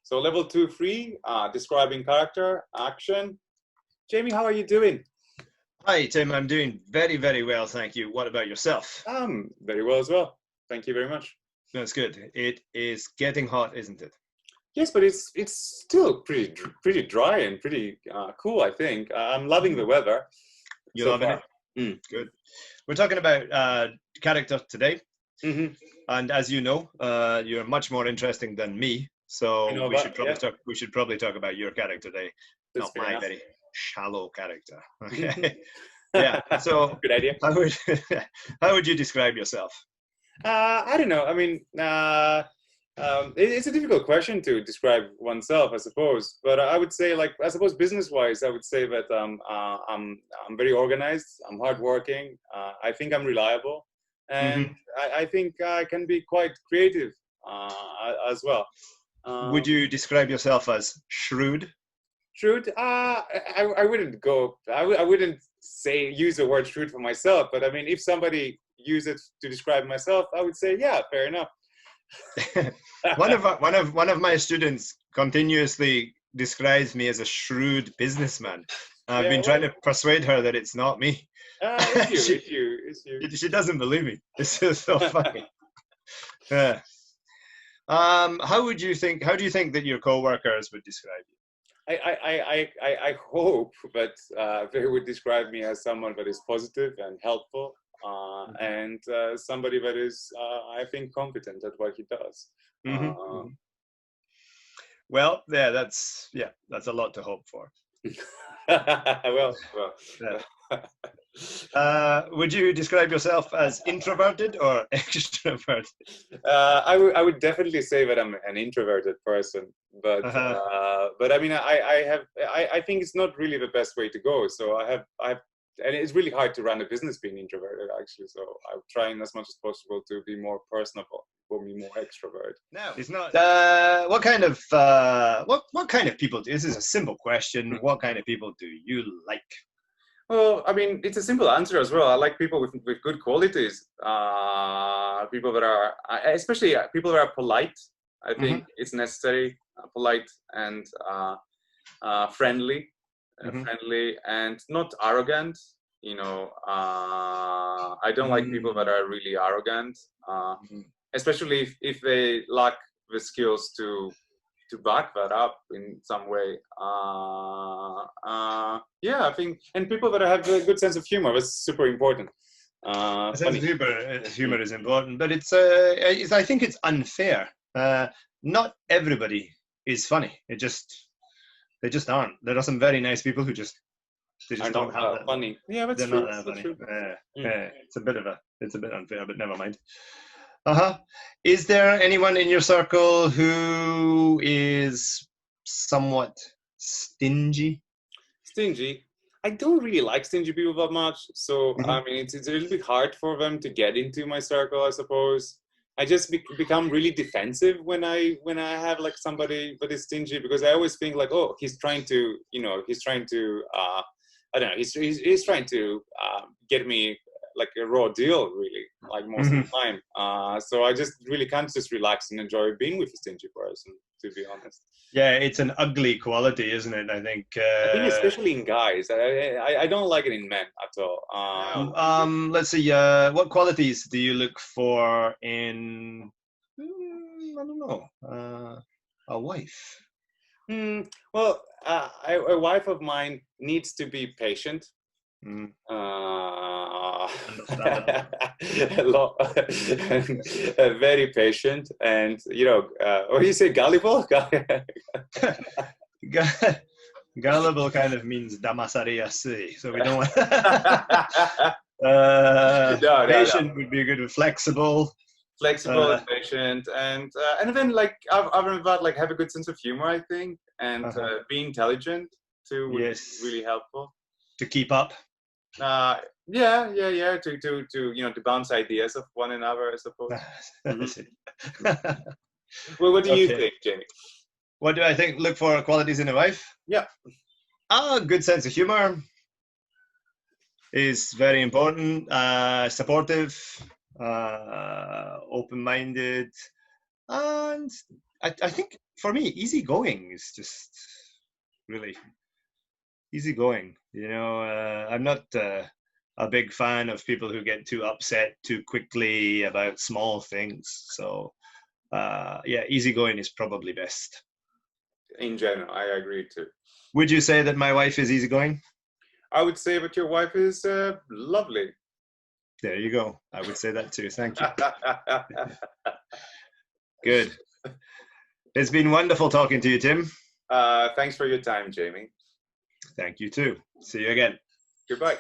So level 2 free, describing character, action. Jamie, how are you doing? Hi, Tim. I'm doing very, very well, thank you. What about yourself? Very well as well. Thank you very much. That's good. It is getting hot, isn't it? Yes, but it's still pretty dry and pretty cool, I think. I'm loving the weather. You're loving it? Good. We're talking about character today. Mm-hmm. And as you know, you're much more interesting than me. So we should probably talk about your character today, not my very shallow character. Okay. Yeah. So good idea. How would you describe yourself? I don't know. I mean, it's a difficult question to describe oneself, I suppose. But I would say, like, I suppose business-wise, I would say that I'm very organized. I'm hardworking. I think I'm reliable, and I think I can be quite creative as well. Would you describe yourself as shrewd? Shrewd? I wouldn't go. I wouldn't use the word shrewd for myself. But I mean, if somebody use it to describe myself, I would say, yeah, fair enough. one of my students continuously describes me as a shrewd businessman. I've been trying to persuade her that it's not me. It's you. She doesn't believe me. It's just so funny. Yeah. How do you think that your co-workers would describe you? I hope that they would describe me as someone that is positive and helpful, and somebody that is, I think, competent at what he does. Well, yeah, that's a lot to hope for. well. Would you describe yourself as introverted or extroverted? I would definitely say that I'm an introverted person, but I mean, I think it's not really the best way to go. So and it's really hard to run a business being introverted, actually. So I'm trying as much as possible to be more personable, or be more extrovert. No, it's not. What kind of people? This is a simple question. What kind of people do you like? Well, I mean, it's a simple answer as well. I like people with good qualities. People that are, especially people that are polite. I think it's necessary. Polite and friendly. Friendly and not arrogant. You know, I don't like people that are really arrogant, especially if they lack the skills to back that up in some way. Yeah, I think, and people that have a good sense of humor, that's super important. Sense of humor is important, but I think it's unfair. Not everybody is funny. They just aren't. There are some very nice people who just don't have that funny. Yeah, that's true. Not that funny. It's a bit unfair, but never mind. Is there anyone in your circle who is somewhat stingy? Stingy? I don't really like stingy people that much. So I mean, it's a little bit hard for them to get into my circle, I suppose. I just become really defensive when I have like somebody that is stingy, because I always think like, oh, he's trying to I don't know, he's trying to get me like a raw deal, really, like most of the time. So I just really can't just relax and enjoy being with a stingy person, to be honest. Yeah, it's an ugly quality, isn't it? I think especially in guys. I don't like it in men at all. Let's see. What qualities do you look for in? I don't know. A wife. Well, a wife of mine needs to be patient. Very patient, and what do you say, gullible? Gullible kind of means damasariyasui, so we don't want patient would be good with flexible and patient, and then like other than that, like have a good sense of humor, I think, and be intelligent too would be really helpful to keep up. To bounce ideas of one another, I suppose. Well, what do you think, Jamie? What do I think? Look for qualities in a wife? Yeah. Good sense of humor is very important. Supportive, open-minded, and I think for me, easygoing is just really easygoing. You know, I'm not a big fan of people who get too upset too quickly about small things. So, yeah, easygoing is probably best. In general, I agree too. Would you say that my wife is easygoing? I would say that your wife is lovely. There you go. I would say that too. Thank you. Good. It's been wonderful talking to you, Tim. Thanks for your time, Jamie. Thank you too. See you again. Goodbye.